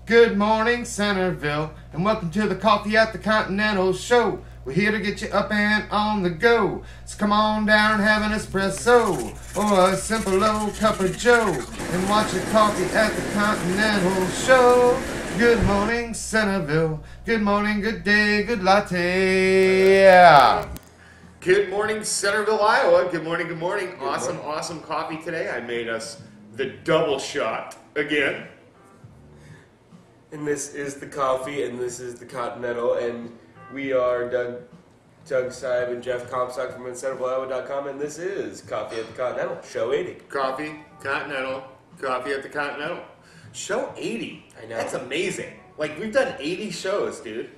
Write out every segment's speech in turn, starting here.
Good morning, Centerville, and welcome to the Coffee at the Continental show. We're here to get you up and on the go. So come on down and have an espresso or a simple old cup of joe and watch the Coffee at the Continental show. Good morning, Centerville. Good morning, good day, good latte. Yeah. Good morning, Centerville, Iowa. Good morning, good morning. Awesome coffee today. I made us the double shot again. And this is the coffee, and this is the Continental, and we are Doug Saib and Jeff Comstock from CentervilleIowa.com, and this is Coffee at the Continental, Show 80. Coffee at the Continental. Show 80. I know. That's amazing. Like, we've done 80 shows, dude.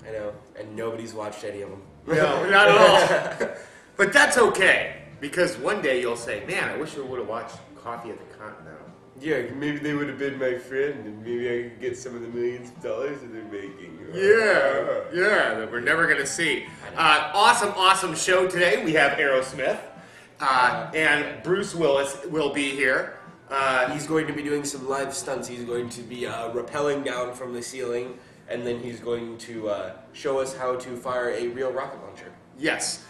I know, and nobody's watched any of them. No, not at all. But that's okay, because one day you'll say, man, I wish I would have watched Coffee at the Continental. Yeah, maybe they would have been my friend, and maybe I could get some of the millions of dollars that they're making. Yeah, that we're never going to see. Awesome show today. We have Aerosmith, and Bruce Willis will be here. He's going to be doing some live stunts. He's going to be rappelling down from the ceiling, and then he's going to show us how to fire a real rocket launcher. Yes,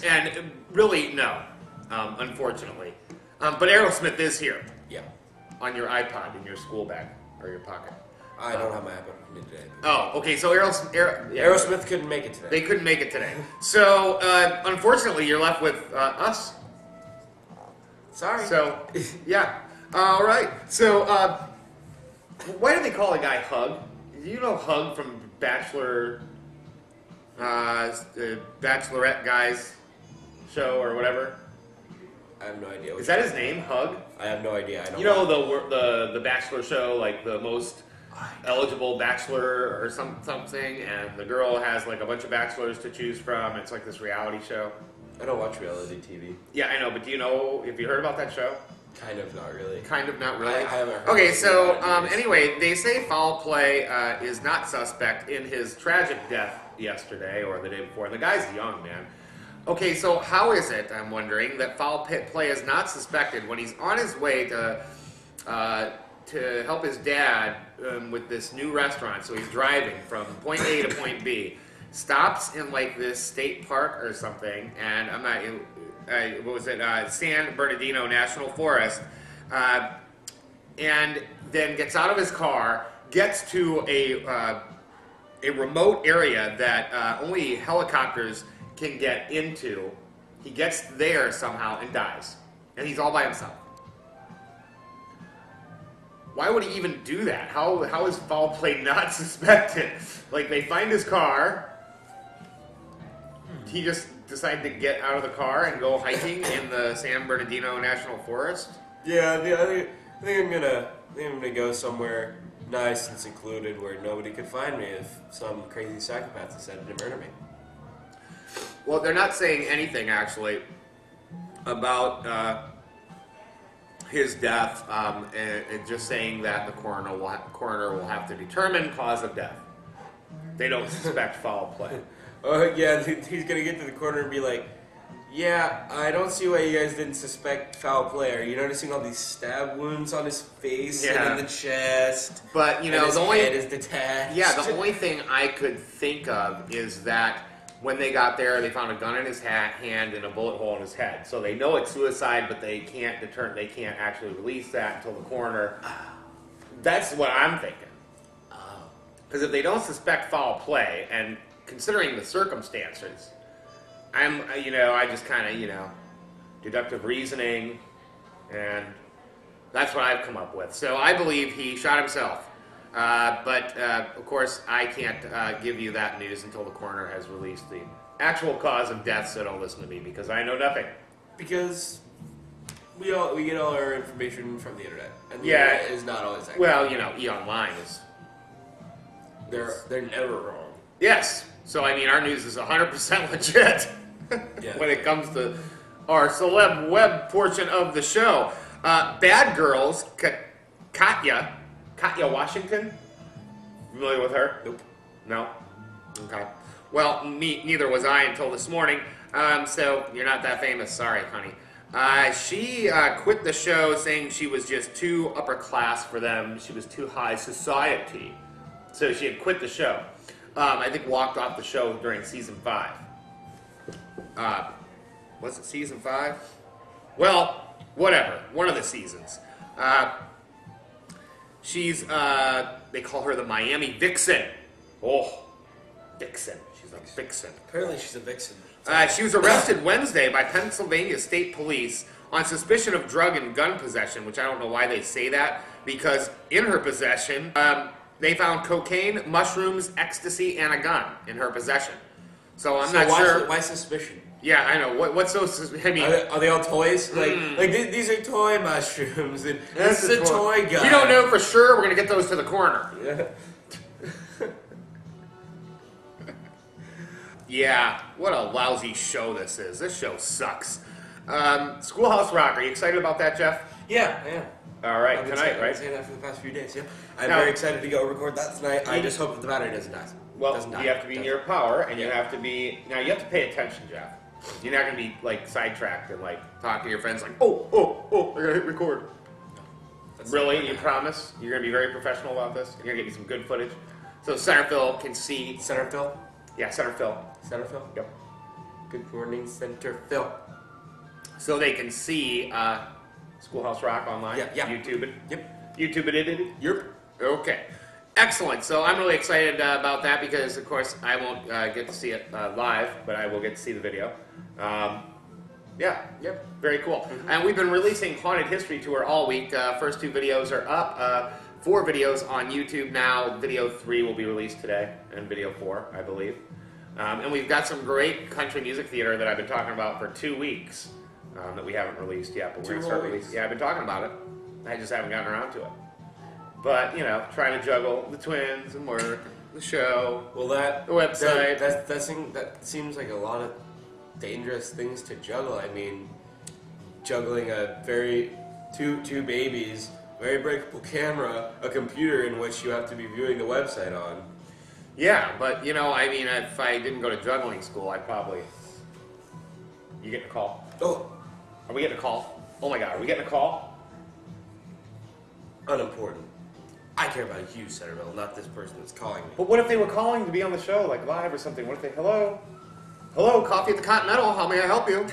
and really, no, unfortunately. But Aerosmith is here. Yeah. On your iPod in your school bag or your pocket. I don't have my iPod with me today. Oh, okay. So Aerosmith couldn't make it today. They couldn't make it today. So unfortunately, you're left with us. Sorry. So yeah. All right. So why do they call a guy Hug? Do you know Hug from Bachelorette Guys show or whatever? I have no idea. Is that his name, Hug? I have no idea. You know the Bachelor show, like the most eligible bachelor or something, and the girl has like a bunch of bachelors to choose from. It's like this reality show. I don't watch reality TV. Yeah, I know, but do you know, have you heard about that show? Kind of, not really. Kind of, not really? I haven't heard. Okay, so anyway, they say foul play is not suspect in his tragic death yesterday or the day before. And the guy's young, man. Okay, so how is it, I'm wondering, that foul play is not suspected when he's on his way to help his dad with this new restaurant? So he's driving from point A to point B, stops in like this state park or something, and I'm not, what was it, San Bernardino National Forest, and then gets out of his car, gets to a remote area that only helicopters can get into. He gets there somehow and dies. And he's all by himself. Why would he even do that? How is foul play not suspected? Like, they find his car. He just decided to get out of the car and go hiking in the San Bernardino National Forest? Yeah, I think I'm gonna go somewhere nice and secluded where nobody could find me if some crazy psychopath decided to murder me. Well, they're not saying anything, actually, about his death, and just saying that the coroner will have to determine cause of death. They don't suspect foul play. Oh, yeah, he's going to get to the corner and be like, yeah, I don't see why you guys didn't suspect foul play. Are you noticing all these stab wounds on his face and in the chest? But, you know, his head is detached. Yeah, the only thing I could think of is that when they got there, they found a gun in his hand and a bullet hole in his head. So they know it's suicide, but they can't actually release that until the coroner. That's what I'm thinking. Because if they don't suspect foul play, and considering the circumstances, I just kind of, deductive reasoning, and that's what I've come up with. So I believe he shot himself. But of course, I can't give you that news until the coroner has released the actual cause of death, so don't listen to me, because I know nothing. Because we get all our information from the internet, and the internet is not always accurate. Well, E-Online is... They're never wrong. Yes. So, I mean, our news is 100% legit when it comes to our celeb web portion of the show. Bad Girls, Katya Washington? Familiar with her? Nope. No? Okay. Well, neither was I until this morning. So you're not that famous. Sorry, honey. She quit the show saying she was just too upper class for them. She was too high society. So she had quit the show. I think walked off the show during season 5. Was it season 5? Well, whatever. One of the seasons. She's, they call her the Miami Vixen. Oh, Vixen. She's a vixen. Apparently she's a vixen. She was arrested Wednesday by Pennsylvania State Police on suspicion of drug and gun possession, which I don't know why they say that, because in her possession, they found cocaine, mushrooms, ecstasy, and a gun in her possession. So I'm not sure. Why suspicion? Yeah, I know. What's so? I mean, are they all toys? Like these are toy mushrooms, and this is a toy gun. We don't know for sure. We're gonna get those to the coroner. Yeah. Yeah, what a lousy show this is. This show sucks. Schoolhouse Rock. Are you excited about that, Jeff? Yeah. All right, I've been tonight, right? I've been saying that for the past few days. Yeah, I'm very excited to go record that tonight. I just hope that the battery doesn't die. Well, you have to be near power, and you have to be. Now you have to pay attention, Jeff. You're not going to be like sidetracked and like talking to your friends like, oh, I gotta hit record. Really, you promise? You're going to be very professional about this. You're going to get me some good footage. So Centerville can see. Centerville? Yeah, Centerville. Centerville? Yep. Good morning, Centerville. So they can see Schoolhouse Rock online. Yeah. YouTube it. Yep. YouTube it. Yep. Okay. Excellent. So I'm really excited about that because, of course, I won't get to see it live, but I will get to see the video. Yeah. Yep. Very cool. Mm-hmm. And we've been releasing Haunted History Tour all week. First 2 videos are up. 4 videos on YouTube now. Video 3 will be released today, and video 4, I believe. And we've got some great country music theater that I've been talking about for 2 weeks that we haven't released yet, but we're going to start releasing. Yeah, I've been talking about it. I just haven't gotten around to it. But, you know, trying to juggle the twins and work, the show, the website. That seems like a lot of dangerous things to juggle. I mean, juggling two babies, very breakable camera, a computer in which you have to be viewing the website on. Yeah, but, you know, I mean, if I didn't go to juggling school, I'd probably... You getting a call? Oh. Are we getting a call? Oh my God, are we getting a call? Unimportant. I care about you, Centerville, not this person that's calling me. But what if they were calling to be on the show, like live or something? What if they, hello, Coffee at the Continental, how may I help you?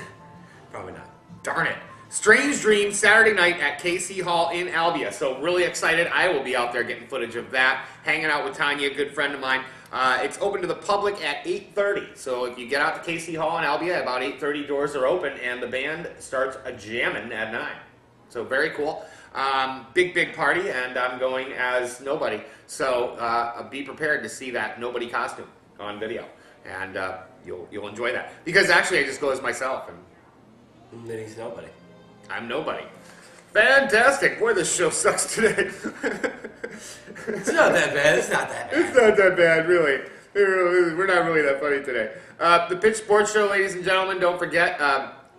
Probably not. Darn it. Strange Dream, Saturday night at KC Hall in Albia. So really excited. I will be out there getting footage of that, hanging out with Tanya, a good friend of mine. It's open to the public at 8:30. So if you get out to KC Hall in Albia, about 8:30 doors are open, and the band starts a jamming at 9. So very cool. Big party, and I'm going as nobody. So be prepared to see that nobody costume on video, and you'll enjoy that. Because actually, I just go as myself, and then he's nobody. I'm nobody. Fantastic! Boy, this show sucks today. It's not that bad. It's not that bad. It's not that bad, really. We're not really that funny today. The Pitch Sports Show, ladies and gentlemen, don't forget,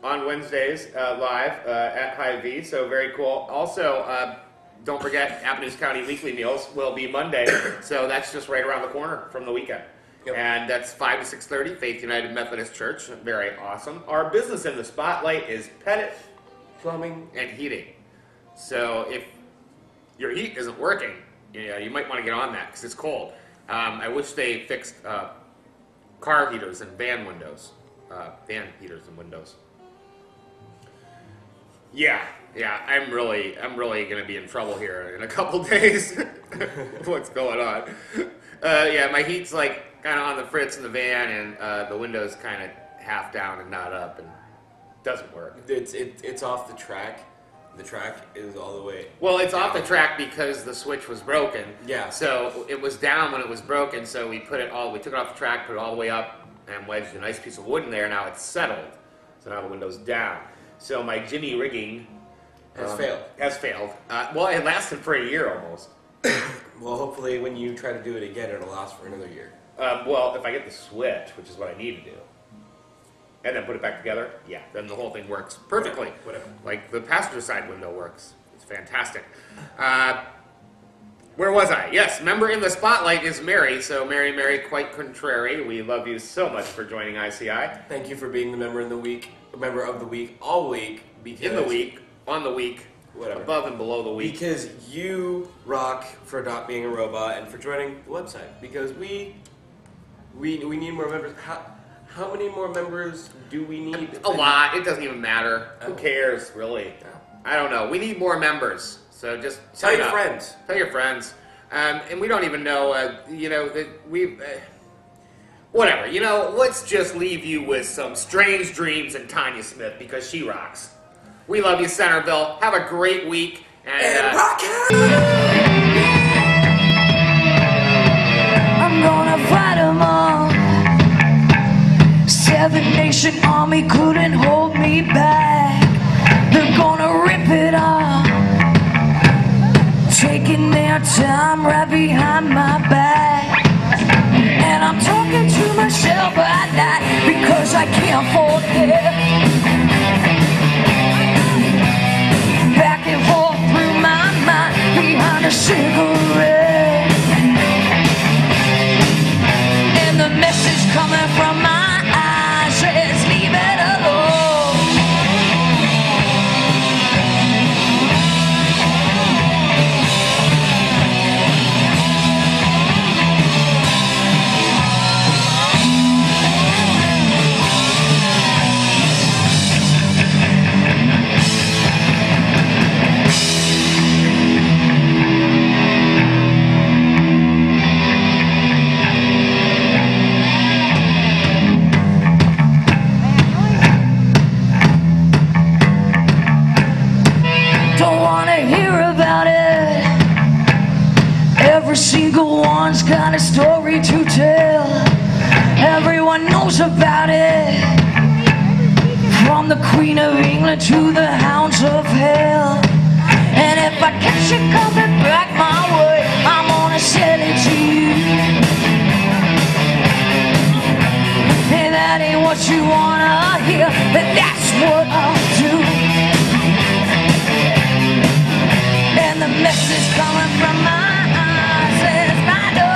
on Wednesdays, live at Hy-Vee, so very cool. Also, don't forget, Appanoose County Weekly Meals will be Monday, so that's just right around the corner from the weekend. Yep. And that's 5 to 6:30, Faith United Methodist Church. Very awesome. Our business in the spotlight is Pettit Plumbing and Heating. So if your heat isn't working, you might want to get on that because it's cold. I wish they fixed car heaters and van windows. Van heaters and windows. Yeah, I'm really gonna be in trouble here in a couple days. What's going on? Yeah, my heat's like kind of on the fritz in the van, and the window's kind of half down and not up, and doesn't work. It's off the track. The track is all the way. Well, it's off the track because the switch was broken. Yeah. So it was down when it was broken. So we took it off the track, put it all the way up, and wedged a nice piece of wood in there. Now it's settled. So now the window's down. So my Jimmy rigging has failed. Well, it lasted for a year almost. Well, hopefully when you try to do it again, it'll last for another year. Well, if I get the switch, which is what I need to do, and then put it back together, yeah, then the whole thing works perfectly. Whatever. Like the passenger side window works. It's fantastic. Where was I? Yes, member in the spotlight is Mary. So Mary, quite contrary. We love you so much for joining ICI. Thank you for being the member in the week. member of the week all week because In the week, on the week, whatever. above and below the week. Because you rock for not being a robot and for joining the website. Because we need more members. How many more members do we need? A lot. It doesn't even matter. Who cares, really? I don't know. We need more members. So just Tell sign your up. friends. Tell your friends. And we don't even know, that we've... whatever. Let's just leave you with some strange dreams and Tanya Smith because she rocks. We love you, Centerville. Have a great week. And rock it! I'm gonna fight 'em all. Seven Nation Army couldn't hold me back. They're gonna rip it off, taking their time right behind my back. And I'm talking to myself at night because I can't forget. Back and forth through my mind behind a cigarette. And the message coming from my eyes says leave it alone. Don't wanna hear about it. Every single one's got a story to tell. Everyone knows about it, from the Queen of England to the hounds of hell. And if I catch you coming back my way, I'm gonna sell it to you. And that ain't what you wanna hear, but that's what I'll do. And the message coming from my eyes says I know.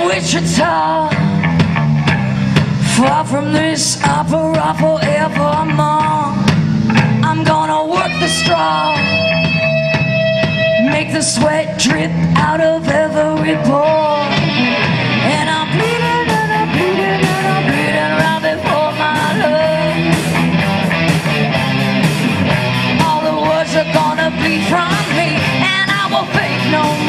Wichita, far from this opera forevermore. I'm gonna work the straw, make the sweat drip out of every pore. And I'm bleeding and I'm bleeding and I'm bleeding right before my love. All the words are gonna bleed from me, and I will fake no more.